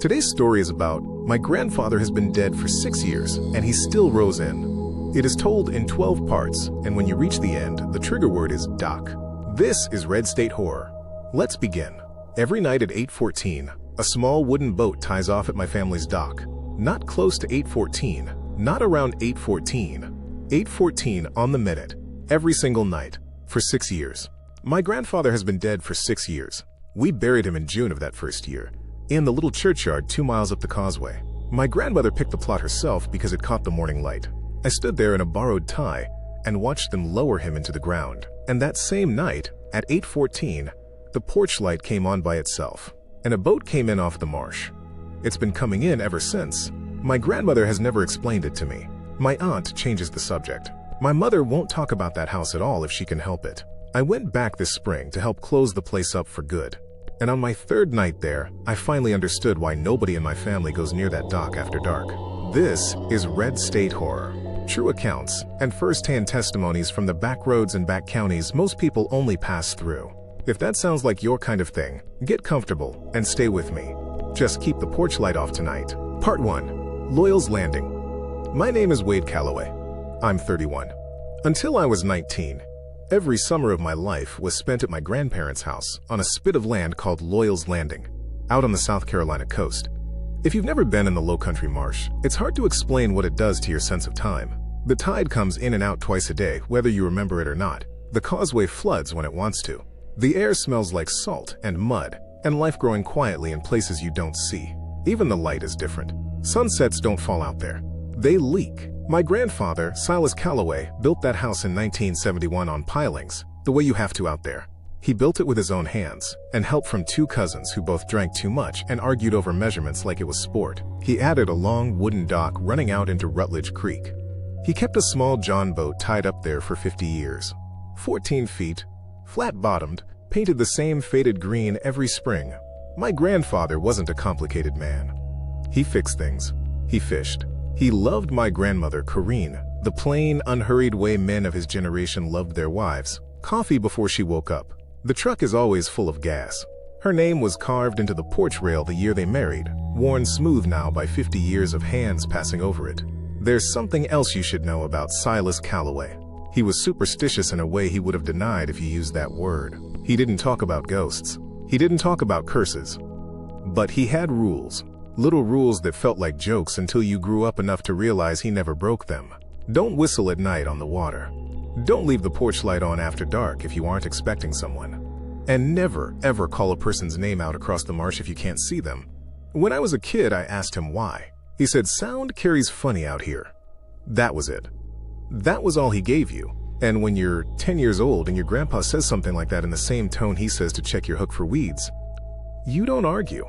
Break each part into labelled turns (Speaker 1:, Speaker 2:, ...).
Speaker 1: Today's story is about my grandfather has been dead for 6 years and he still rows in. It is told in 12 parts, and when you reach the end, the trigger word is dock. This is Red State Horror. Let's begin. Every night at 8:14, a small wooden boat ties off at my family's dock. Not close to 8:14, not around 8:14. 8:14 on the minute, every single night, for 6 years. My grandfather has been dead for 6 years. We buried him in June of that first year, in the little churchyard 2 miles up the causeway. My grandmother picked the plot herself because it caught the morning light. I stood there in a borrowed tie and watched them lower him into the ground. And that same night, at 8:14, the porch light came on by itself, and a boat came in off the marsh. It's been coming in ever since. My grandmother has never explained it to me. My aunt changes the subject. My mother won't talk about that house at all if she can help it. I went back this spring to help close the place up for good. And on my third night there, I finally understood why nobody in my family goes near that dock after dark. This is Red State Horror. True accounts and first-hand testimonies from the back roads and back counties most people only pass through. If that sounds like your kind of thing, get comfortable and stay with me. Just keep the porch light off tonight. Part 1. Loyal's Landing. My name is Wade Calloway. I'm 31. Until I was 19, every summer of my life was spent at my grandparents' house on a spit of land called Loyal's Landing, out on the South Carolina coast. If you've never been in the low-country marsh, it's hard to explain what it does to your sense of time. The tide comes in and out twice a day, whether you remember it or not. The causeway floods when it wants to. The air smells like salt and mud, and life growing quietly in places you don't see. Even the light is different. Sunsets don't fall out there. They leak. My grandfather, Silas Calloway, built that house in 1971 on pilings, the way you have to out there. He built it with his own hands, and help from 2 cousins who both drank too much and argued over measurements like it was sport. He added a long wooden dock running out into Rutledge Creek. He kept a small John boat tied up there for 50 years. 14 feet, flat-bottomed, painted the same faded green every spring. My grandfather wasn't a complicated man. He fixed things. He fished. He loved my grandmother, Corinne, the plain, unhurried way men of his generation loved their wives. Coffee before she woke up. The truck is always full of gas. Her name was carved into the porch rail the year they married, worn smooth now by 50 years of hands passing over it. There's something else you should know about Silas Calloway. He was superstitious in a way he would have denied if you used that word. He didn't talk about ghosts. He didn't talk about curses. But he had rules. Little rules that felt like jokes until you grew up enough to realize he never broke them. Don't whistle at night on the water. Don't leave the porch light on after dark if you aren't expecting someone. And never, ever call a person's name out across the marsh if you can't see them. When I was a kid, I asked him why. He said, "Sound carries funny out here." That was it. That was all he gave you. And when you're 10 years old and your grandpa says something like that in the same tone he says to check your hook for weeds, you don't argue.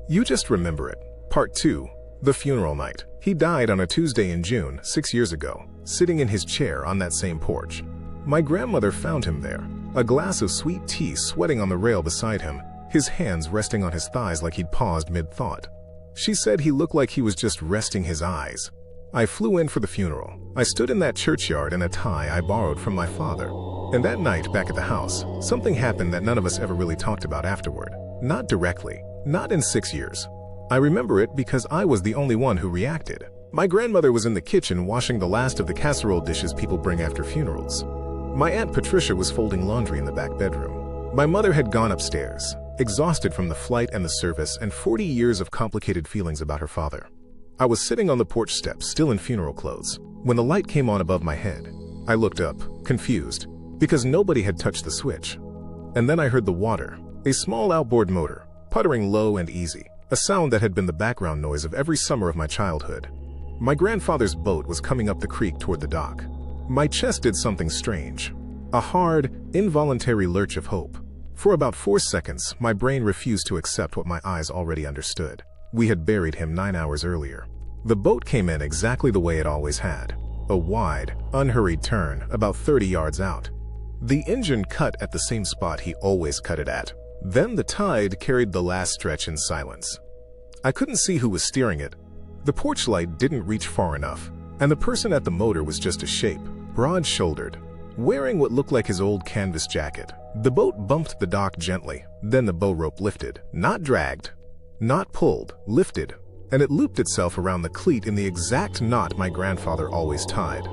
Speaker 1: You just remember it. Part 2. The funeral night. He died on a Tuesday in June, 6 years ago, sitting in his chair on that same porch. My grandmother found him there, a glass of sweet tea sweating on the rail beside him, his hands resting on his thighs like he'd paused mid-thought. She said he looked like he was just resting his eyes. I flew in for the funeral. I stood in that churchyard in a tie I borrowed from my father. And that night, back at the house, something happened that none of us ever really talked about afterward. Not directly. Not in 6 years. I remember it because I was the only one who reacted. My grandmother was in the kitchen washing the last of the casserole dishes people bring after funerals. My Aunt Patricia was folding laundry in the back bedroom. My mother had gone upstairs, exhausted from the flight and the service and 40 years of complicated feelings about her father. I was sitting on the porch steps, still in funeral clothes, when the light came on above my head. I looked up, confused, because nobody had touched the switch. And then I heard the water, a small outboard motor, puttering low and easy, a sound that had been the background noise of every summer of my childhood. My grandfather's boat was coming up the creek toward the dock. My chest did something strange, a hard, involuntary lurch of hope. For about 4 seconds, my brain refused to accept what my eyes already understood. We had buried him 9 hours earlier. The boat came in exactly the way it always had, a wide, unhurried turn about 30 yards out. The engine cut at the same spot he always cut it at. Then the tide carried the last stretch in silence. I couldn't see who was steering it. The porch light didn't reach far enough, and the person at the motor was just a shape, broad-shouldered, wearing what looked like his old canvas jacket. The boat bumped the dock gently, then the bow rope lifted, not dragged. Not pulled, lifted, and it looped itself around the cleat in the exact knot my grandfather always tied.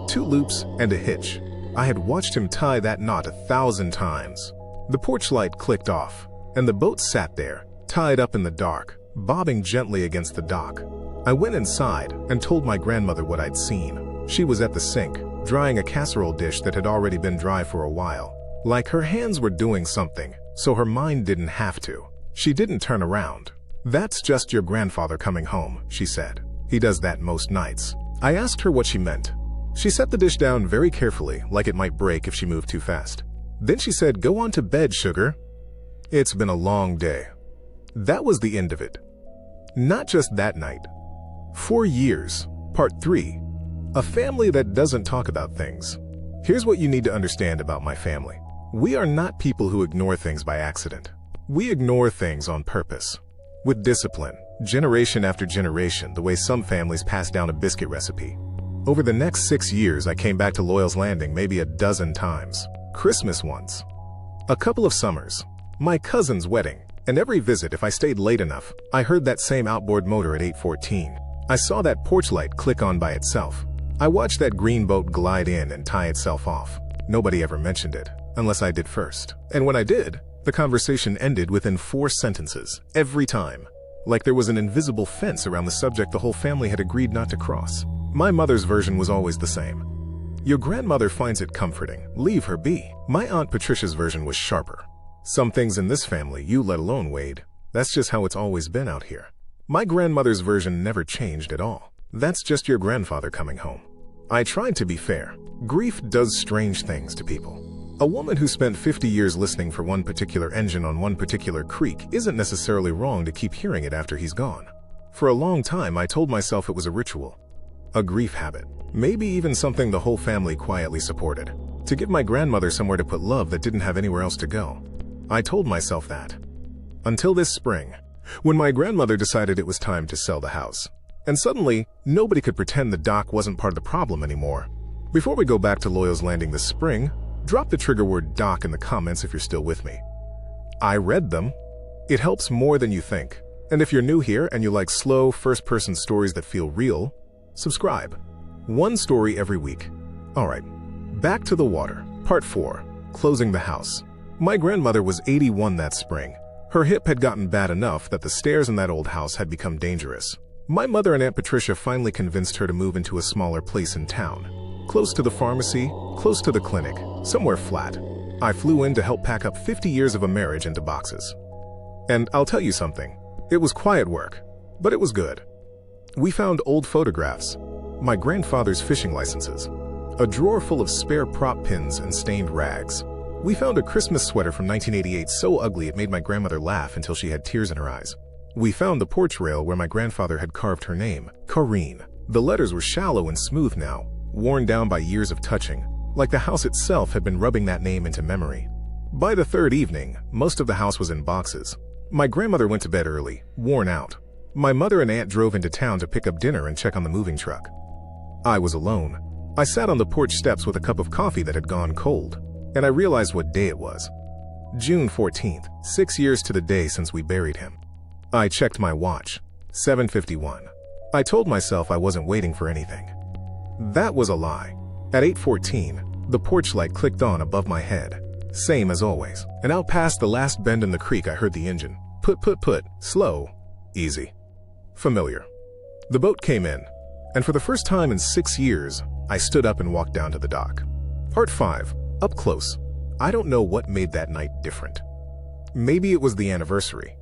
Speaker 1: 2 loops and a hitch. I had watched him tie that knot 1,000 times. The porch light clicked off, and the boat sat there, tied up in the dark, bobbing gently against the dock. I went inside and told my grandmother what I'd seen. She was at the sink, drying a casserole dish that had already been dry for a while. Like her hands were doing something, so her mind didn't have to. She didn't turn around. "That's just your grandfather coming home," she said. "He does that most nights." I asked her what she meant. She set the dish down very carefully, like it might break if she moved too fast. Then she said, "Go on to bed, sugar. It's been a long day." That was the end of it. Not just that night. 4 years. Part 3. A family that doesn't talk about things. Here's what you need to understand about my family. We are not people who ignore things by accident. We ignore things on purpose. With discipline, generation after generation, the way some families pass down a biscuit recipe. Over the next 6 years, I came back to Loyal's Landing maybe a dozen times. Christmas once. A couple of summers. My cousin's wedding. And every visit, if I stayed late enough, I heard that same outboard motor at 8:14. I saw that porch light click on by itself. I watched that green boat glide in and tie itself off. Nobody ever mentioned it, unless I did first. And when I did, the conversation ended within 4 sentences, every time. Like there was an invisible fence around the subject the whole family had agreed not to cross. My mother's version was always the same. "Your grandmother finds it comforting. Leave her be." My Aunt Patricia's version was sharper. "Some things in this family, you let alone Wade. That's just how it's always been out here." My grandmother's version never changed at all. "That's just your grandfather coming home." I tried to be fair. Grief does strange things to people. A woman who spent 50 years listening for one particular engine on one particular creek isn't necessarily wrong to keep hearing it after he's gone. For a long time, I told myself it was a ritual. A grief habit. Maybe even something the whole family quietly supported. To give my grandmother somewhere to put love that didn't have anywhere else to go. I told myself that. Until this spring, when my grandmother decided it was time to sell the house. And suddenly, nobody could pretend the dock wasn't part of the problem anymore. Before we go back to Loyal's Landing this spring, drop the trigger word dock in the comments if you're still with me. I read them. It helps more than you think. And if you're new here and you like slow, first-person stories that feel real, subscribe. 1 story every week. Alright, back to the water. Part 4. Closing the house. My grandmother was 81 that spring. Her hip had gotten bad enough that the stairs in that old house had become dangerous. My mother and Aunt Patricia finally convinced her to move into a smaller place in town. Close to the pharmacy, close to the clinic, somewhere flat. I flew in to help pack up 50 years of a marriage into boxes. And I'll tell you something. It was quiet work, but it was good. We found old photographs, my grandfather's fishing licenses, a drawer full of spare prop pins and stained rags. We found a Christmas sweater from 1988 so ugly it made my grandmother laugh until she had tears in her eyes. We found the porch rail where my grandfather had carved her name, Corrine. The letters were shallow and smooth now, worn down by years of touching, like the house itself had been rubbing that name into memory. By the 3rd evening, most of the house was in boxes. My grandmother went to bed early, worn out. My mother and aunt drove into town to pick up dinner and check on the moving truck. I was alone. I sat on the porch steps with a cup of coffee that had gone cold, and I realized what day it was. June 14th, 6 years to the day since we buried him. I checked my watch. 7:51. I told myself I wasn't waiting for anything. That was a lie. At 8:14, the porch light clicked on above my head. Same as always. And out past the last bend in the creek I heard the engine. Put, slow, easy. Familiar. The boat came in, and for the first time in 6 years, I stood up and walked down to the dock. Part 5. Up close. I don't know what made that night different. Maybe it was the anniversary.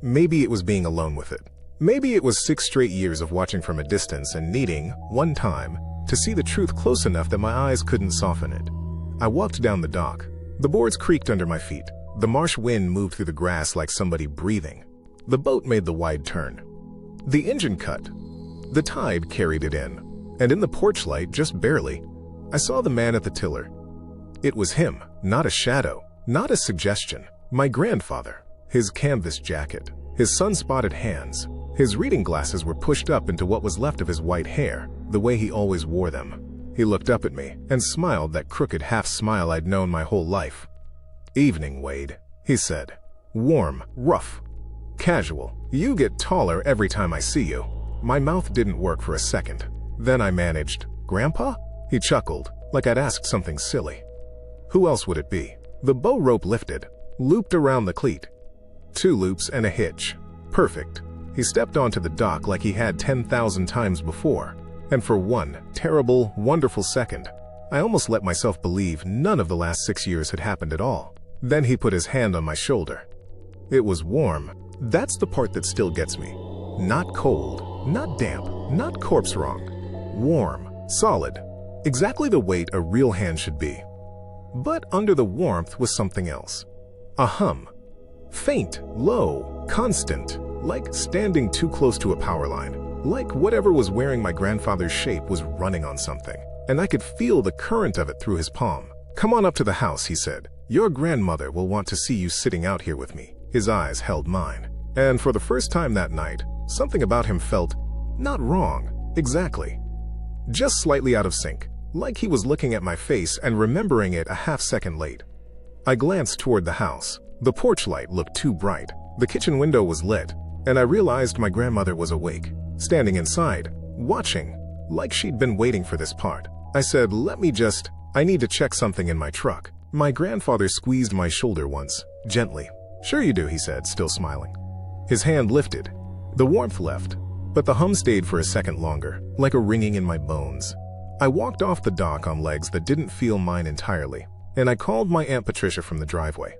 Speaker 1: Maybe it was being alone with it. Maybe it was 6 straight years of watching from a distance and needing, one time, to see the truth close enough that my eyes couldn't soften it. I walked down the dock. The boards creaked under my feet. The marsh wind moved through the grass like somebody breathing. The boat made the wide turn. The engine cut. The tide carried it in. And in the porch light, just barely, I saw the man at the tiller. It was him, not a shadow, not a suggestion. My grandfather. His canvas jacket, his sun-spotted hands, his reading glasses were pushed up into what was left of his white hair, the way he always wore them. He looked up at me and smiled that crooked half-smile I'd known my whole life. "Evening, Wade," he said. Warm, rough. Casual. You get taller every time I see you. My mouth didn't work for a second. Then I managed, Grandpa? He chuckled, like I'd asked something silly. Who else would it be? The bow rope lifted, looped around the cleat. 2 loops and a hitch. Perfect. He stepped onto the dock like he had 10,000 times before. And for one terrible, wonderful second, I almost let myself believe none of the last 6 years had happened at all. Then he put his hand on my shoulder. It was warm. That's the part that still gets me. Not cold, not damp, not corpse wrong. Warm, solid. Exactly the weight a real hand should be. But under the warmth was something else. A hum. Faint, low, constant, like standing too close to a power line. Like whatever was wearing my grandfather's shape was running on something, and I could feel the current of it through his palm. Come on up to the house, he said. Your grandmother will want to see you sitting out here with me. His eyes held mine. And for the first time that night, something about him felt not wrong, exactly. Just slightly out of sync, like he was looking at my face and remembering it a half-second late. I glanced toward the house. The porch light looked too bright. The kitchen window was lit, and I realized my grandmother was awake, standing inside, watching, like she'd been waiting for this part. I said, I need to check something in my truck. My grandfather squeezed my shoulder once, gently. Sure you do, he said, still smiling. His hand lifted. The warmth left, but the hum stayed for a second longer, like a ringing in my bones. I walked off the dock on legs that didn't feel mine entirely, and I called my Aunt Patricia from the driveway.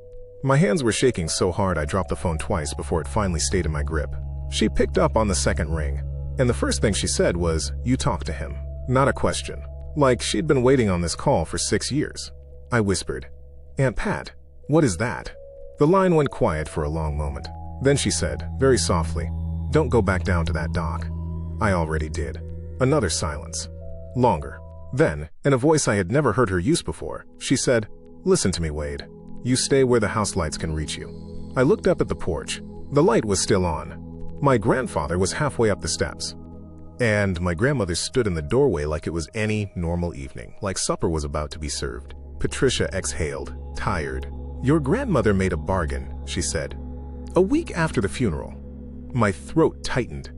Speaker 1: My hands were shaking so hard I dropped the phone twice before it finally stayed in my grip. She picked up on the second ring, and the first thing she said was, "You talk to him." Not a question. Like she'd been waiting on this call for 6 years. I whispered, "Aunt Pat, what is that?" The line went quiet for a long moment. Then she said, very softly, "Don't go back down to that dock." I already did. Another silence. Longer. Then, in a voice I had never heard her use before, she said, "Listen to me, Wade. You stay where the house lights can reach you." I looked up at the porch. The light was still on. My grandfather was halfway up the steps. And my grandmother stood in the doorway like it was any normal evening, like supper was about to be served. Patricia exhaled, tired. "Your grandmother made a bargain," she said. "A week after the funeral." My throat tightened.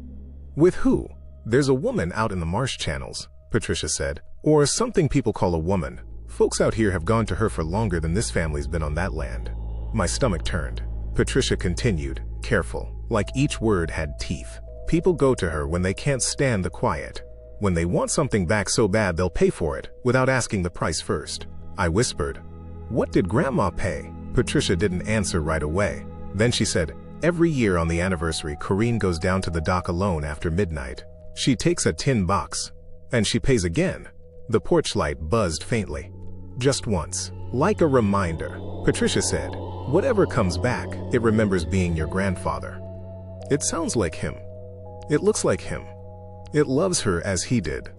Speaker 1: "With who?" "There's a woman out in the marsh channels," Patricia said. "Or something people call a woman. Folks out here have gone to her for longer than this family's been on that land." My stomach turned. Patricia continued, careful, like each word had teeth. "People go to her when they can't stand the quiet. When they want something back so bad they'll pay for it without asking the price first." I whispered, "What did Grandma pay?" Patricia didn't answer right away. Then she said, "Every year on the anniversary, Corinne goes down to the dock alone after midnight. She takes a tin box, and she pays again." The porch light buzzed faintly. "Just once. Like a reminder," Patricia said. "Whatever comes back, it remembers being your grandfather." It sounds like him. It looks like him. It loves her as he did.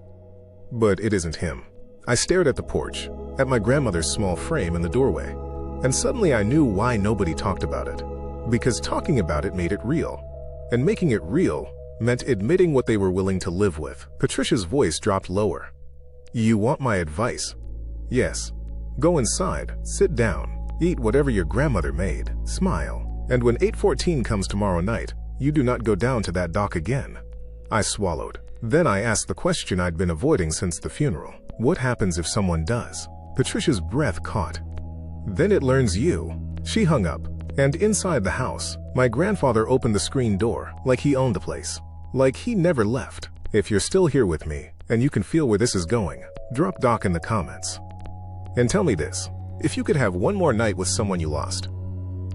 Speaker 1: But it isn't him. I stared at the porch, at my grandmother's small frame in the doorway, and suddenly I knew why nobody talked about it. Because talking about it made it real. And making it real meant admitting what they were willing to live with. Patricia's voice dropped lower. "You want my advice?" "Yes. Go inside, sit down, eat whatever your grandmother made, smile, and when 8:14 comes tomorrow night, you do not go down to that dock again." I swallowed. Then I asked the question I'd been avoiding since the funeral. What happens if someone does? Patricia's breath caught. "Then it learns you." She hung up, and inside the house, my grandfather opened the screen door like he owned the place. Like he never left. If you're still here with me, and you can feel where this is going, drop dock in the comments. And tell me this, if you could have one more night with someone you lost,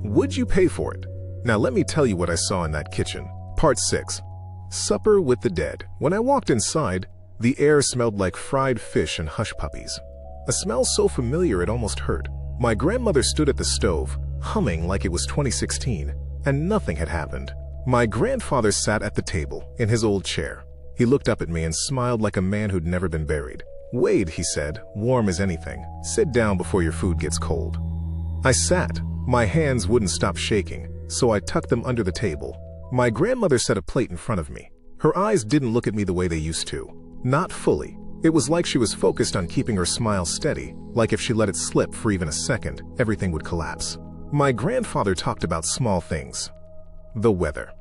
Speaker 1: would you pay for it? Now let me tell you what I saw in that kitchen. Part 6. Supper with the Dead. When I walked inside, the air smelled like fried fish and hush puppies. A smell so familiar it almost hurt. My grandmother stood at the stove, humming like it was 2016, and nothing had happened. My grandfather sat at the table, in his old chair. He looked up at me and smiled like a man who'd never been buried. "Wade," he said, warm as anything, "sit down before your food gets cold." I sat. My hands wouldn't stop shaking, so I tucked them under the table. My grandmother set a plate in front of me. Her eyes didn't look at me the way they used to. Not fully. It was like she was focused on keeping her smile steady, like if she let it slip for even a second, everything would collapse. My grandfather talked about small things. The weather.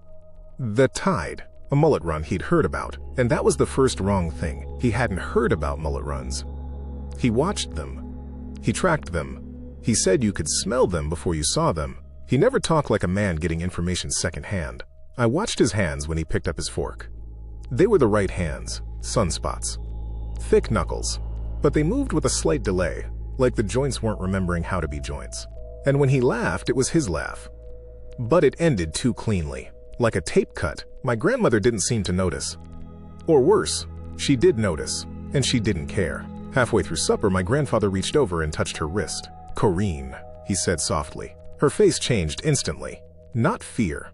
Speaker 1: The tide. A mullet run he'd heard about, and that was the first wrong thing. He hadn't heard about mullet runs. He watched them. He tracked them. He said you could smell them before you saw them. He never talked like a man getting information secondhand. I watched his hands when he picked up his fork. They were the right hands, sunspots. Thick knuckles. But they moved with a slight delay, like the joints weren't remembering how to be joints. And when he laughed, it was his laugh. But it ended too cleanly. Like a tape cut, my grandmother didn't seem to notice. Or worse, she did notice, and she didn't care. Halfway through supper, my grandfather reached over and touched her wrist. "Corinne," he said softly. Her face changed instantly. Not fear.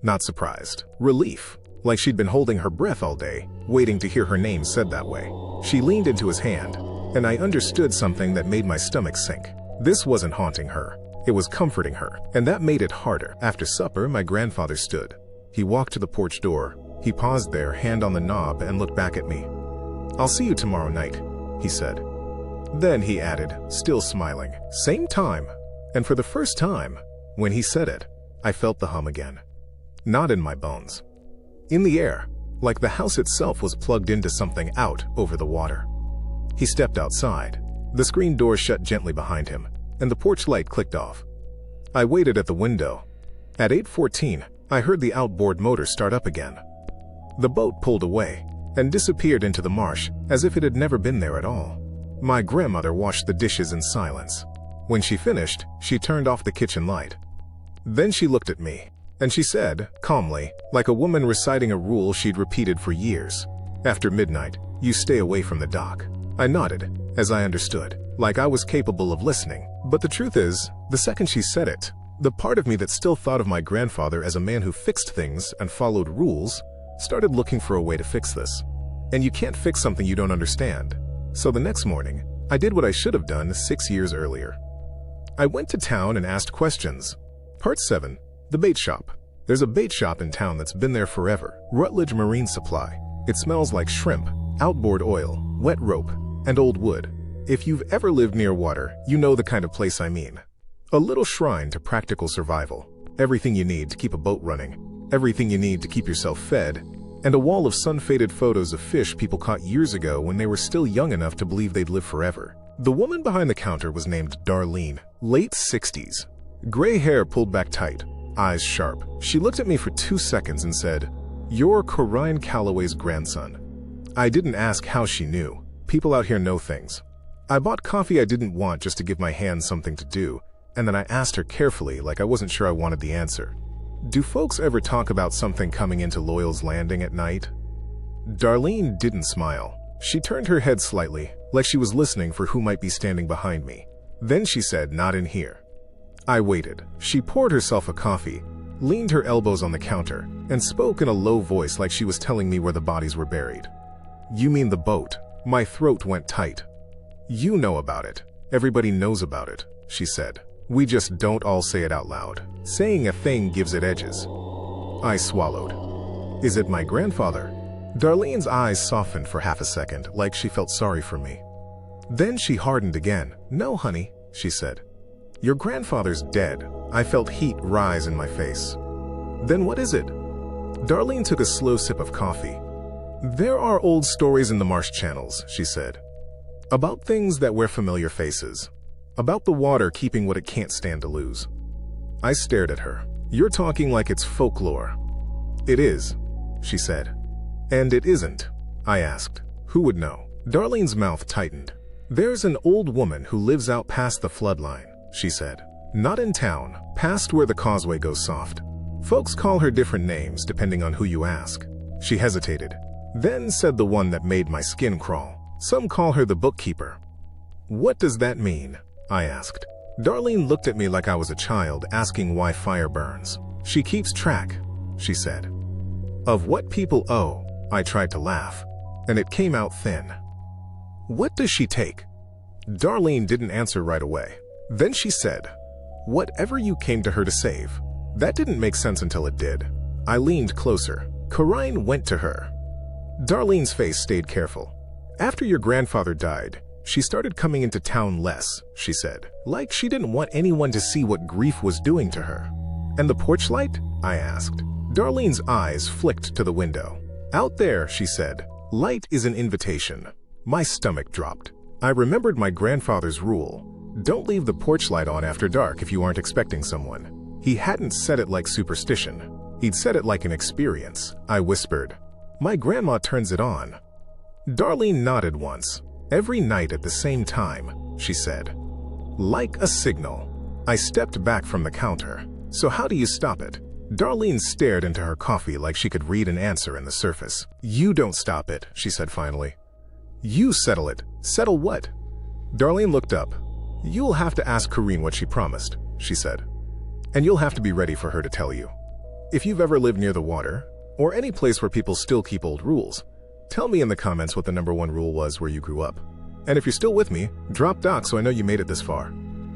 Speaker 1: Not surprised. Relief. Like she'd been holding her breath all day, waiting to hear her name said that way. She leaned into his hand, and I understood something that made my stomach sink. This wasn't haunting her. It was comforting her, and that made it harder. After supper, my grandfather stood. He walked to the porch door. He paused there, hand on the knob, and looked back at me. "I'll see you tomorrow night," he said. Then he added, still smiling, "Same time." And for the first time, when he said it, I felt the hum again. Not in my bones. In the air, like the house itself was plugged into something out over the water. He stepped outside. The screen door shut gently behind him, and the porch light clicked off. I waited at the window. At 8:14, I heard the outboard motor start up again. The boat pulled away and disappeared into the marsh as if it had never been there at all. My grandmother washed the dishes in silence. When she finished, she turned off the kitchen light. Then she looked at me, and she said, calmly, like a woman reciting a rule she'd repeated for years, "After midnight, you stay away from the dock." I nodded, as I understood, like I was capable of listening. But the truth is, the second she said it, the part of me that still thought of my grandfather as a man who fixed things and followed rules started looking for a way to fix this. And you can't fix something you don't understand. So the next morning, I did what I should have done 6 years earlier. I went to town and asked questions. Part 7. The bait shop. There's a bait shop in town that's been there forever. Rutledge Marine Supply. It smells like shrimp, outboard oil, wet rope, and old wood. If you've ever lived near water, you know the kind of place I mean. A little shrine to practical survival. Everything you need to keep a boat running. Everything you need to keep yourself fed. And a wall of sun-faded photos of fish people caught years ago when they were still young enough to believe they'd live forever. The woman behind the counter was named Darlene, late 60s. Gray hair pulled back tight, eyes sharp. She looked at me for 2 seconds and said, "You're Corinne Calloway's grandson." I didn't ask how she knew. People out here know things. I bought coffee I didn't want just to give my hands something to do, and then I asked her carefully like I wasn't sure I wanted the answer. "Do folks ever talk about something coming into Loyal's Landing at night?" Darlene didn't smile. She turned her head slightly, like she was listening for who might be standing behind me. Then she said, "Not in here." I waited. She poured herself a coffee, leaned her elbows on the counter, and spoke in a low voice like she was telling me where the bodies were buried. "You mean the boat?" My throat went tight. "You know about it. Everybody knows about it," she said. "We just don't all say it out loud. Saying a thing gives it edges." I swallowed. "Is it my grandfather?" Darlene's eyes softened for half a second, like she felt sorry for me. Then she hardened again. "No, honey," she said. "Your grandfather's dead." I felt heat rise in my face. "Then what is it?" Darlene took a slow sip of coffee. "There are old stories in the marsh channels," she said. "About things that wear familiar faces. About the water keeping what it can't stand to lose." I stared at her. "You're talking like it's folklore." "It is," she said. "And it isn't?" I asked. "Who would know?" Darlene's mouth tightened. "There's an old woman who lives out past the flood line," she said. "Not in town, past where the causeway goes soft. Folks call her different names depending on who you ask." She hesitated, then said the one that made my skin crawl. "Some call her the bookkeeper." "What does that mean?" I asked. Darlene looked at me like I was a child asking why fire burns. "She keeps track," she said. "Of what people owe." I tried to laugh, and it came out thin. "What does she take?" Darlene didn't answer right away. Then she said, "Whatever you came to her to save." That didn't make sense until it did. I leaned closer. Corinne went to her. Darlene's face stayed careful. "After your grandfather died, she started coming into town less," she said. "Like she didn't want anyone to see what grief was doing to her." "And the porch light?" I asked. Darlene's eyes flicked to the window. Out there, she said. Light is an invitation. My stomach dropped. I remembered my grandfather's rule. Don't leave the porch light on after dark if you aren't expecting someone. He hadn't said it like superstition. He'd said it like an experience. I whispered. My grandma turns it on. Darlene nodded once. Every night at the same time, she said. Like a signal. I stepped back from the counter. So how do you stop it? Darlene stared into her coffee like she could read an answer in the surface. You don't stop it, she said finally. You settle it. Settle what? Darlene looked up. You'll have to ask Corrine what she promised, she said. And you'll have to be ready for her to tell you. If you've ever lived near the water, or any place where people still keep old rules, tell me in the comments what the #1 rule was where you grew up. And if you're still with me, drop doc so I know you made it this far.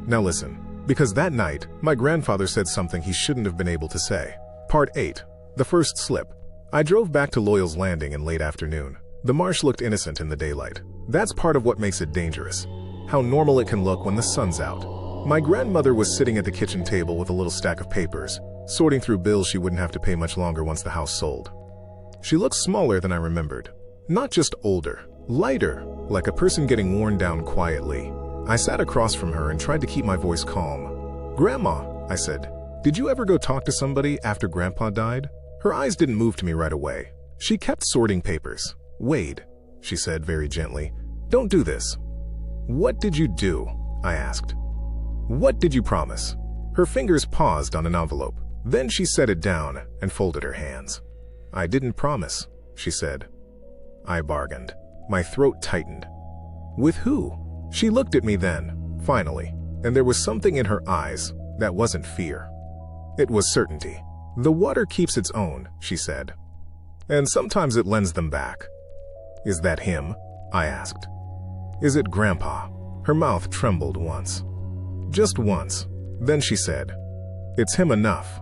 Speaker 1: Now listen. Because that night, my grandfather said something he shouldn't have been able to say. Part 8. The first slip. I drove back to Loyal's Landing in late afternoon. The marsh looked innocent in the daylight. That's part of what makes it dangerous. How normal it can look when the sun's out. My grandmother was sitting at the kitchen table with a little stack of papers, sorting through bills she wouldn't have to pay much longer once the house sold. She looked smaller than I remembered. Not just older, lighter, like a person getting worn down quietly. I sat across from her and tried to keep my voice calm. Grandma, I said, did you ever go talk to somebody after Grandpa died? Her eyes didn't move to me right away. She kept sorting papers. Wade, she said very gently, don't do this. What did you do? I asked. What did you promise? Her fingers paused on an envelope. Then she set it down and folded her hands. I didn't promise, she said. I bargained. My throat tightened. With who? She looked at me then, finally, and there was something in her eyes that wasn't fear. It was certainty. The water keeps its own, she said, and sometimes it lends them back. Is that him? I asked. Is it Grandpa? Her mouth trembled once. Just once. Then she said, it's him enough.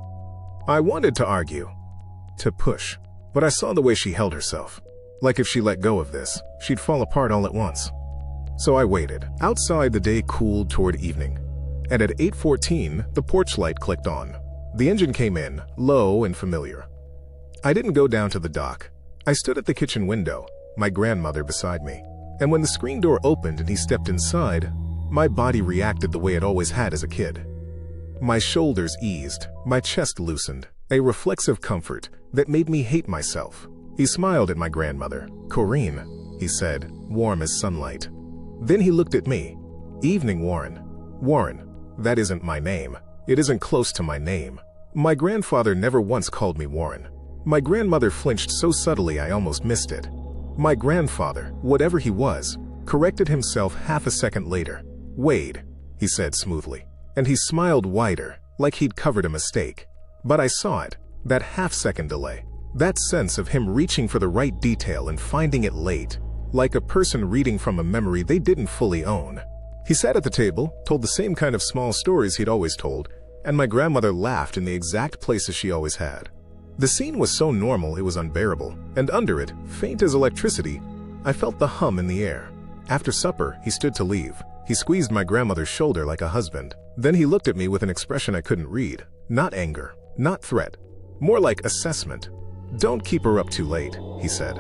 Speaker 1: I wanted to argue, to push, but I saw the way she held herself. Like if she let go of this, she'd fall apart all at once. So I waited. Outside, the day cooled toward evening, and at 8:14, the porch light clicked on. The engine came in, low and familiar. I didn't go down to the dock. I stood at the kitchen window, my grandmother beside me, and when the screen door opened and he stepped inside, my body reacted the way it always had as a kid. My shoulders eased, my chest loosened, a reflexive comfort that made me hate myself. He smiled at my grandmother. Corrine, he said, warm as sunlight. Then he looked at me. Evening, Warren. Warren, that isn't my name. It isn't close to my name. My grandfather never once called me Warren. My grandmother flinched so subtly I almost missed it. My grandfather, whatever he was, corrected himself half a second later. Wade, he said smoothly, and he smiled wider, like he'd covered a mistake. But I saw it, that half-second delay, that sense of him reaching for the right detail and finding it late, like a person reading from a memory they didn't fully own. He sat at the table, told the same kind of small stories he'd always told, and my grandmother laughed in the exact places she always had. The scene was so normal it was unbearable, and under it, faint as electricity, I felt the hum in the air. After supper, he stood to leave. He squeezed my grandmother's shoulder like a husband. Then he looked at me with an expression I couldn't read. Not anger, not threat, more like assessment. Don't keep her up too late, he said.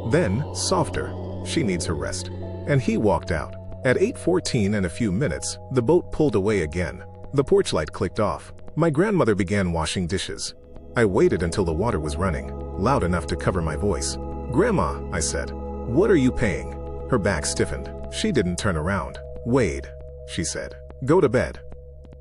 Speaker 1: Then, softer, she needs her rest. And he walked out. At 8:14 and a few minutes, the boat pulled away again. The porch light clicked off. My grandmother began washing dishes. I waited until the water was running, loud enough to cover my voice. Grandma, I said, what are you paying? Her back stiffened. She didn't turn around. Wade, she said, go to bed.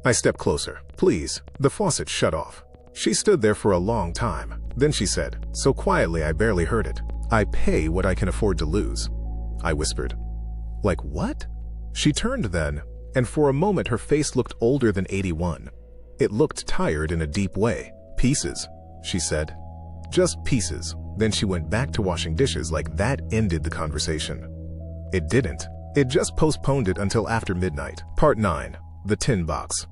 Speaker 1: I stepped closer. Please. The faucet shut off. She stood there for a long time. Then she said, so quietly I barely heard it, I pay what I can afford to lose. I whispered. Like what? She turned then, and for a moment her face looked older than 81. It looked tired in a deep way. Pieces, she said. Just pieces. Then she went back to washing dishes like that ended the conversation. It didn't. It just postponed it until after midnight. Part 9. The Tin Box.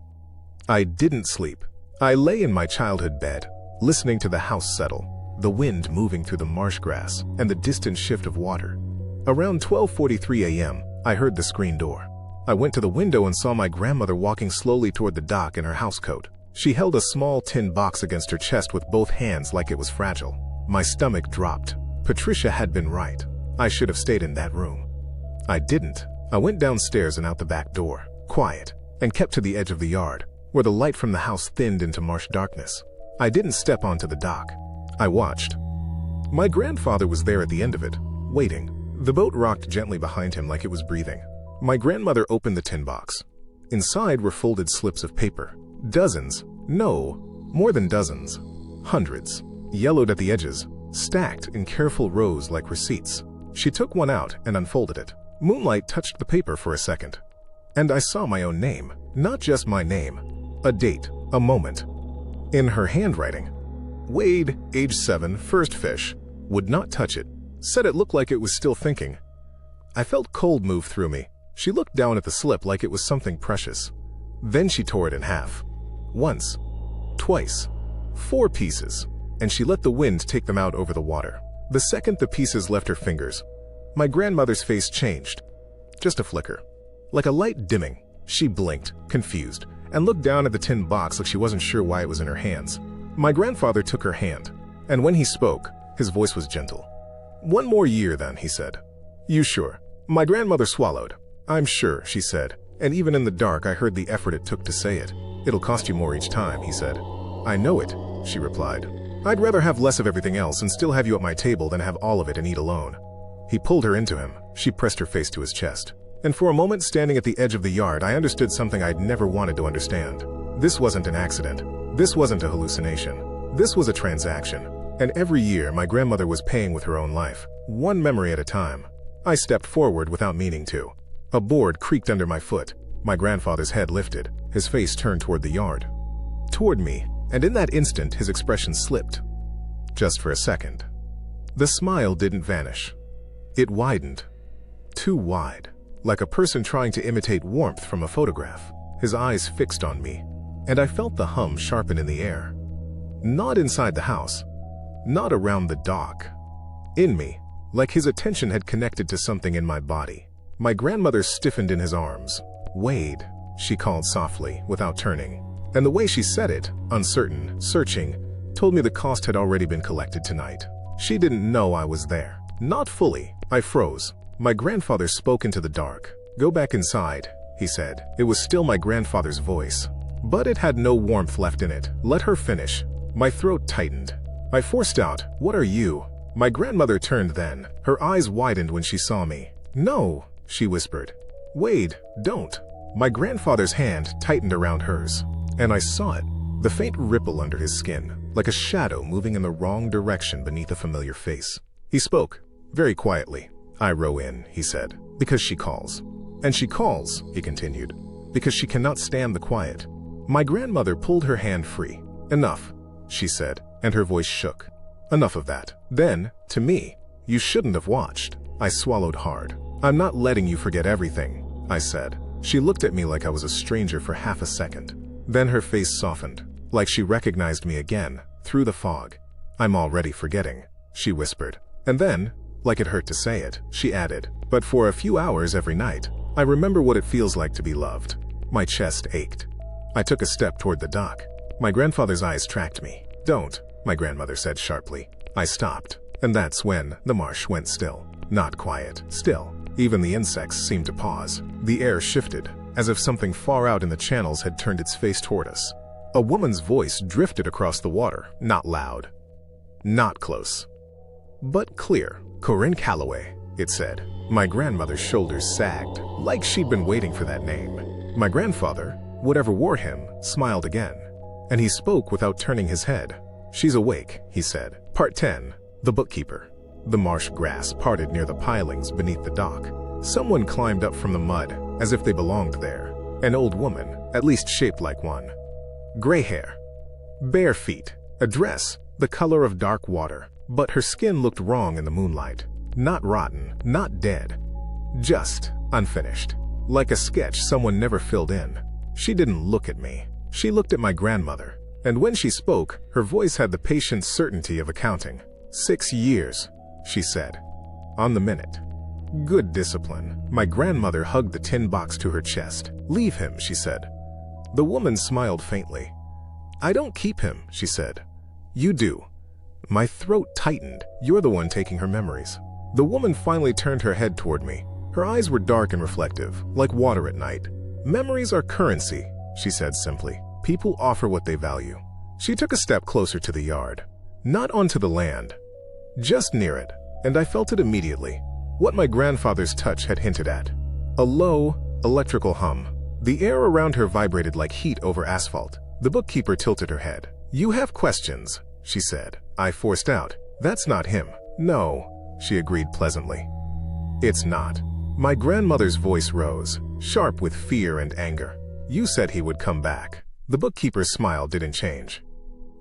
Speaker 1: I didn't sleep. I lay in my childhood bed, listening to the house settle, the wind moving through the marsh grass, and the distant shift of water. Around 12:43 a.m., I heard the screen door. I went to the window and saw my grandmother walking slowly toward the dock in her housecoat. She held a small tin box against her chest with both hands like it was fragile. My stomach dropped. Patricia had been right. I should have stayed in that room. I didn't. I went downstairs and out the back door, quiet, and kept to the edge of the yard, where the light from the house thinned into marsh darkness. I didn't step onto the dock. I watched. My grandfather was there at the end of it, waiting. The boat rocked gently behind him like it was breathing. My grandmother opened the tin box. Inside were folded slips of paper. Dozens. No, more than dozens. Hundreds. Yellowed at the edges, stacked in careful rows like receipts. She took one out and unfolded it. Moonlight touched the paper for a second. And I saw my own name. Not just my name. A date. A moment. In her handwriting. Wade, age 7, first fish. Would not touch it. Said it looked like it was still thinking. I felt cold move through me. She looked down at the slip like it was something precious. Then she tore it in half. Once. Twice. 4 pieces. And she let the wind take them out over the water. The second the pieces left her fingers, my grandmother's face changed. Just a flicker. Like a light dimming. She blinked, confused, and looked down at the tin box like she wasn't sure why it was in her hands. My grandfather took her hand, and when he spoke, his voice was gentle. "One more year then," he said. "You sure?" My grandmother swallowed. "I'm sure," she said, and even in the dark I heard the effort it took to say it. "It'll cost you more each time," he said. "I know it," she replied. "I'd rather have less of everything else and still have you at my table than have all of it and eat alone." He pulled her into him. She pressed her face to his chest. And for a moment, standing at the edge of the yard, I understood something I'd never wanted to understand. This wasn't an accident. This wasn't a hallucination. This was a transaction. And every year, my grandmother was paying with her own life, one memory at a time. I stepped forward without meaning to. A board creaked under my foot. My grandfather's head lifted, his face turned toward the yard. Toward me, and in that instant, his expression slipped. Just for a second. The smile didn't vanish. It widened. Too wide. Like a person trying to imitate warmth from a photograph. His eyes fixed on me, and I felt the hum sharpen in the air. Not inside the house. Not around the dock. In me, like his attention had connected to something in my body. My grandmother stiffened in his arms. "Wade," she called softly, without turning. And the way she said it, uncertain, searching, told me the cost had already been collected tonight. She didn't know I was there. Not fully. I froze. My grandfather spoke into the dark. "Go back inside," he said. It was still my grandfather's voice, but it had no warmth left in it. "Let her finish." My throat tightened. I forced out, "What are you?" My grandmother turned then. Her eyes widened when she saw me. "No," she whispered. "Wade, don't." My grandfather's hand tightened around hers, and I saw it. The faint ripple under his skin, like a shadow moving in the wrong direction beneath a familiar face. He spoke, very quietly. "I row in," he said, "because she calls." "And she calls," he continued, "because she cannot stand the quiet." My grandmother pulled her hand free. "Enough," she said, and her voice shook. "Enough of that." Then, to me, "You shouldn't have watched." I swallowed hard. "I'm not letting you forget everything," I said. She looked at me like I was a stranger for half a second. Then her face softened, like she recognized me again, through the fog. "I'm already forgetting," she whispered. And then, like it hurt to say it, she added, "But for a few hours every night, I remember what it feels like to be loved." My chest ached. I took a step toward the dock. My grandfather's eyes tracked me. "Don't," my grandmother said sharply. I stopped, and that's when the marsh went still. Not quiet, still. Even the insects seemed to pause. The air shifted, as if something far out in the channels had turned its face toward us. A woman's voice drifted across the water, not loud, not close, but clear. "Corinne Calloway," it said. My grandmother's shoulders sagged, like she'd been waiting for that name. My grandfather, whatever wore him, smiled again, and he spoke without turning his head. "She's awake," he said. Part 10. The Bookkeeper. The marsh grass parted near the pilings beneath the dock. Someone climbed up from the mud, as if they belonged there. An old woman, at least shaped like one. Gray hair. Bare feet. A dress, the color of dark water. But her skin looked wrong in the moonlight. Not rotten, not dead. Just unfinished. Like a sketch someone never filled in. She didn't look at me. She looked at my grandmother. And when she spoke, her voice had the patient certainty of accounting. 6 years, she said. On the minute. Good discipline. My grandmother hugged the tin box to her chest. "Leave him," she said. The woman smiled faintly. "I don't keep him," she said. "You do." My throat tightened. "You're the one taking her memories." The woman finally turned her head toward me. Her eyes were dark and reflective, like water at night. "Memories are currency," she said simply. "People offer what they value." She took a step closer to the yard. Not onto the land, just near it, and I felt it immediately. What my grandfather's touch had hinted at. A low, electrical hum. The air around her vibrated like heat over asphalt. The bookkeeper tilted her head. "You have questions," she said. I forced out, "That's not him." "No," she agreed pleasantly. "It's not." My grandmother's voice rose, sharp with fear and anger. "You said he would come back." The bookkeeper's smile didn't change.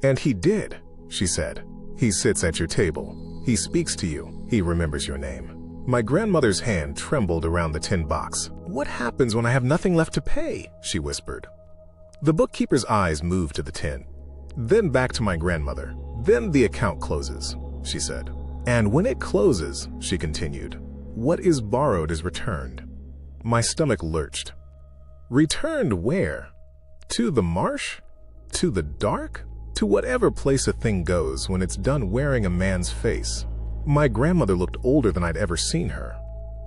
Speaker 1: "And he did," she said. "He sits at your table. He speaks to you. He remembers your name." My grandmother's hand trembled around the tin box. "What happens when I have nothing left to pay?" she whispered. The bookkeeper's eyes moved to the tin, then back to my grandmother. "Then the account closes," she said. "And when it closes," she continued, "what is borrowed is returned." My stomach lurched. Returned where? To the marsh? To the dark? To whatever place a thing goes when it's done wearing a man's face. My grandmother looked older than I'd ever seen her.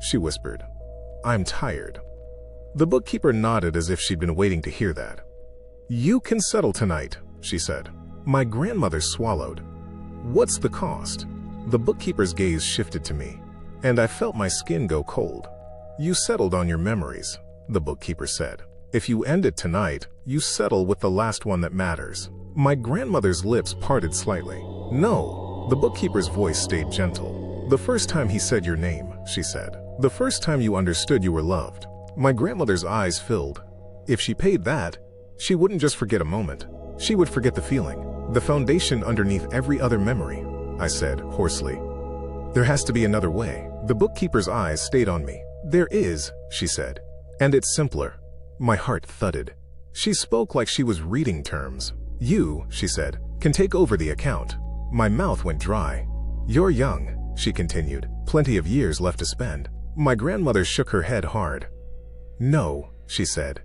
Speaker 1: She whispered, "I'm tired." The bookkeeper nodded as if she'd been waiting to hear that. "You can settle tonight," she said. My grandmother swallowed. "What's the cost?" The bookkeeper's gaze shifted to me, and I felt my skin go cold. "You settled on your memories," the bookkeeper said. "If you end it tonight, you settle with the last one that matters." My grandmother's lips parted slightly. "No," the bookkeeper's voice stayed gentle. "The first time he said your name," she said. "The first time you understood you were loved." My grandmother's eyes filled. If she paid that, she wouldn't just forget a moment. She would forget the feeling, the foundation underneath every other memory. I said, hoarsely. "There has to be another way." The bookkeeper's eyes stayed on me. "There is," she said. "And it's simpler." My heart thudded. She spoke like she was reading terms. "You," she said, "can take over the account." My mouth went dry. "You're young," she continued. "Plenty of years left to spend." My grandmother shook her head hard. "No," she said.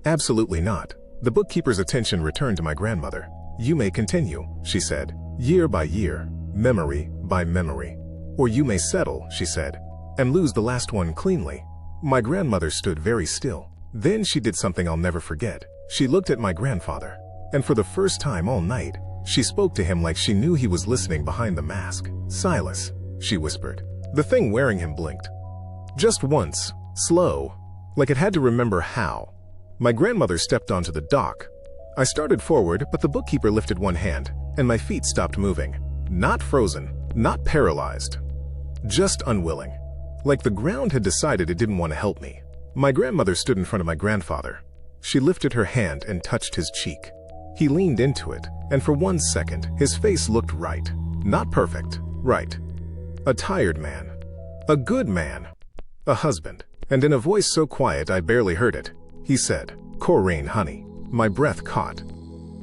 Speaker 1: "Absolutely not." The bookkeeper's attention returned to my grandmother. "You may continue," she said, "year by year, memory by memory. Or you may settle," she said, "and lose the last one cleanly." My grandmother stood very still. Then she did something I'll never forget. She looked at my grandfather, and for the first time all night, she spoke to him like she knew he was listening behind the mask. "Silas," she whispered. The thing wearing him blinked. Just once, slow, like it had to remember how. My grandmother stepped onto the dock. I started forward, but the bookkeeper lifted one hand, and my feet stopped moving. Not frozen, not paralyzed, just unwilling. Like the ground had decided it didn't want to help me. My grandmother stood in front of my grandfather. She lifted her hand and touched his cheek. He leaned into it, and for 1 second, his face looked right. Not perfect, right. A tired man. A good man. A husband. And in a voice so quiet I barely heard it, he said, "Coraine, honey." My breath caught.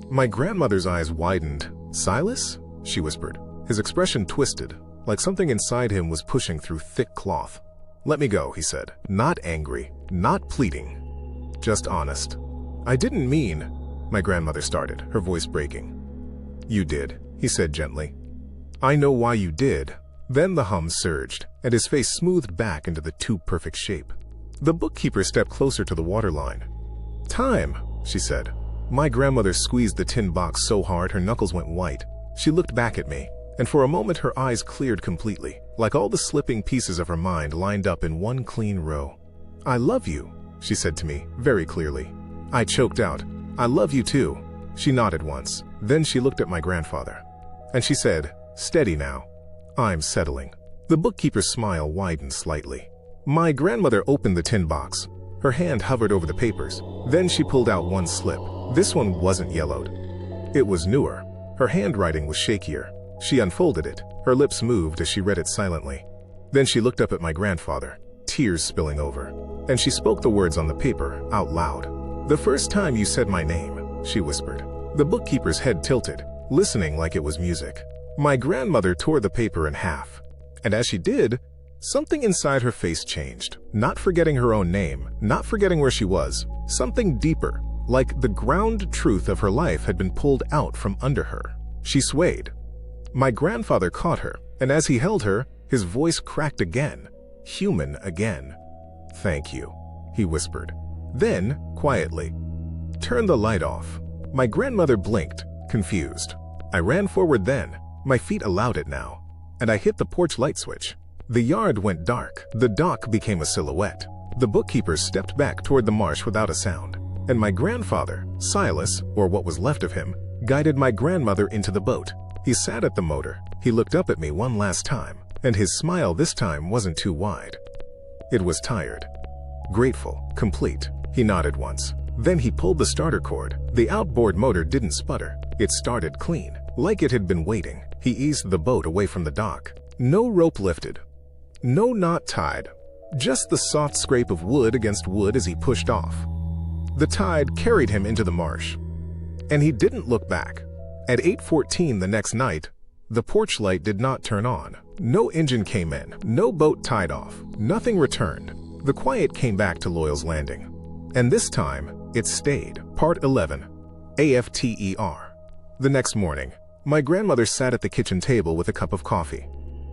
Speaker 1: My grandmother's eyes widened. "Silas?" she whispered. His expression twisted, like something inside him was pushing through thick cloth. "Let me go," he said. Not angry, not pleading, just honest. "I didn't mean," my grandmother started, her voice breaking. "You did," he said gently. "I know why you did." Then the hum surged, and his face smoothed back into the too-perfect shape. The bookkeeper stepped closer to the waterline. "Time," she said. My grandmother squeezed the tin box so hard her knuckles went white. She looked back at me, and for a moment her eyes cleared completely, like all the slipping pieces of her mind lined up in one clean row. "I love you," she said to me, very clearly. I choked out, "I love you too." She nodded once. Then she looked at my grandfather. And she said, "Steady now. I'm settling." The bookkeeper's smile widened slightly. My grandmother opened the tin box. Her hand hovered over the papers. Then she pulled out one slip. This one wasn't yellowed. It was newer. Her handwriting was shakier. She unfolded it. Her lips moved as she read it silently. Then she looked up at my grandfather, tears spilling over. And she spoke the words on the paper out loud. "The first time you said my name," she whispered. The bookkeeper's head tilted, listening like it was music. My grandmother tore the paper in half. And as she did, something inside her face changed. Not forgetting her own name, not forgetting where she was. Something deeper, like the ground truth of her life had been pulled out from under her. She swayed. My grandfather caught her, and as he held her, his voice cracked again, human again. "Thank you," he whispered. Then, quietly, "Turn the light off." My grandmother blinked, confused. I ran forward then, my feet allowed it now, and I hit the porch light switch. The yard went dark. The dock became a silhouette. The bookkeepers stepped back toward the marsh without a sound, and my grandfather, Silas, or what was left of him, guided my grandmother into the boat. He sat at the motor. He looked up at me one last time, and his smile this time wasn't too wide. It was tired, grateful, complete. He nodded once. Then he pulled the starter cord. The outboard motor didn't sputter. It started clean, like it had been waiting. He eased the boat away from the dock. No rope lifted. No knot tied. Just the soft scrape of wood against wood as he pushed off. The tide carried him into the marsh, and he didn't look back. At 8:14 the next night, the porch light did not turn on. No engine came in. No boat tied off. Nothing returned. The quiet came back to Loyal's Landing. And this time, it stayed. Part 11. AFTER. The next morning, my grandmother sat at the kitchen table with a cup of coffee.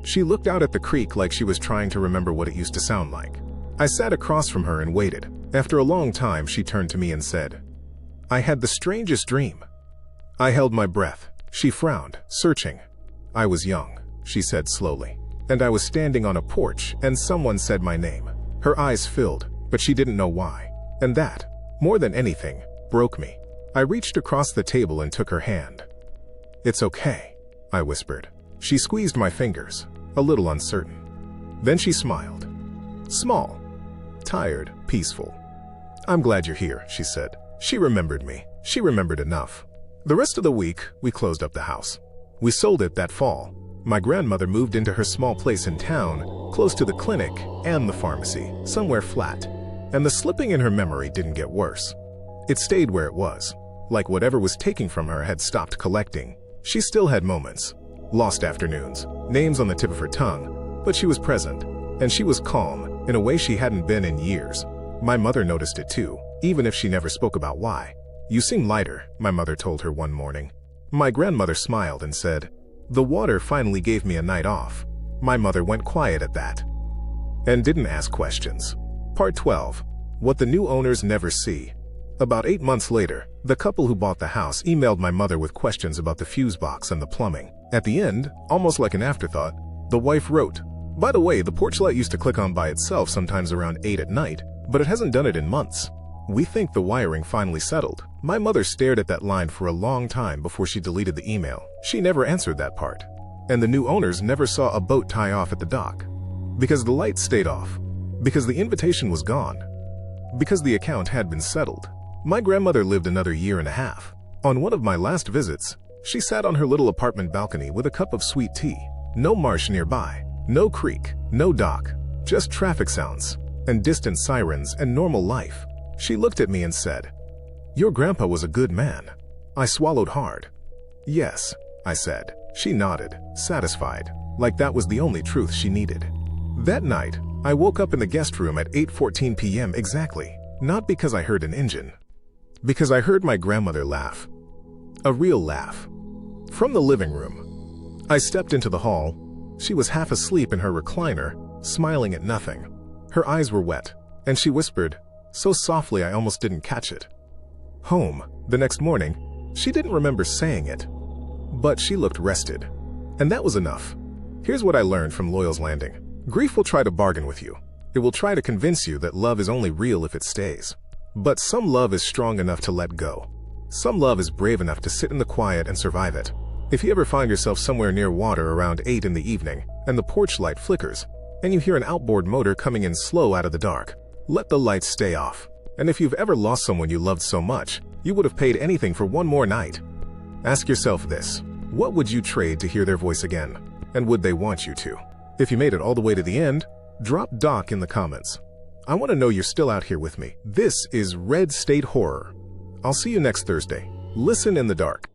Speaker 1: She looked out at the creek like she was trying to remember what it used to sound like. I sat across from her and waited. After a long time, she turned to me and said, "I had the strangest dream." I held my breath. She frowned, searching. "I was young," she said slowly, "and I was standing on a porch and someone said my name." Her eyes filled, but she didn't know why. And that, more than anything, broke me. I reached across the table and took her hand. "It's okay," I whispered. She squeezed my fingers, a little uncertain. Then she smiled. Small, tired, peaceful. "I'm glad you're here," she said. She remembered me. She remembered enough. The rest of the week, we closed up the house. We sold it that fall. My grandmother moved into her small place in town, close to the clinic and the pharmacy, somewhere flat. And the slipping in her memory didn't get worse. It stayed where it was, like whatever was taking from her had stopped collecting. She still had moments, lost afternoons, names on the tip of her tongue, but she was present, and she was calm in a way she hadn't been in years. My mother noticed it too, even if she never spoke about why. "You seem lighter," my mother told her one morning. My grandmother smiled and said, "The water finally gave me a night off." My mother went quiet at that, and didn't ask questions. Part 12. What the new owners never see. About 8 months later, the couple who bought the house emailed my mother with questions about the fuse box and the plumbing. At the end, almost like an afterthought, the wife wrote, "By the way, the porch light used to click on by itself sometimes around 8 at night, but it hasn't done it in months. We think the wiring finally settled." My mother stared at that line for a long time before she deleted the email. She never answered that part. And the new owners never saw a boat tie off at the dock. Because the light stayed off. Because the invitation was gone. Because the account had been settled. My grandmother lived another year and a half. On one of my last visits, she sat on her little apartment balcony with a cup of sweet tea. No marsh nearby. No creek. No dock. Just traffic sounds and distant sirens and normal life. She looked at me and said, "Your grandpa was a good man." I swallowed hard. "Yes," I said. She nodded, satisfied, like that was the only truth she needed. That night, I woke up in the guest room at 8:14 p.m. exactly, not because I heard an engine. Because I heard my grandmother laugh. A real laugh. From the living room. I stepped into the hall. She was half asleep in her recliner, smiling at nothing. Her eyes were wet, and she whispered, so softly I almost didn't catch it. "Home." The next morning, she didn't remember saying it, but she looked rested. And that was enough. Here's what I learned from Loyal's Landing. Grief will try to bargain with you. It will try to convince you that love is only real if it stays. But some love is strong enough to let go. Some love is brave enough to sit in the quiet and survive it. If you ever find yourself somewhere near water around 8 in the evening, and the porch light flickers, and you hear an outboard motor coming in slow out of the dark, let the lights stay off. And if you've ever lost someone you loved so much, you would have paid anything for one more night. Ask yourself this: what would you trade to hear their voice again? And would they want you to? If you made it all the way to the end, drop Doc in the comments. I want to know you're still out here with me. This is Red State Horror. I'll see you next Thursday. Listen in the dark.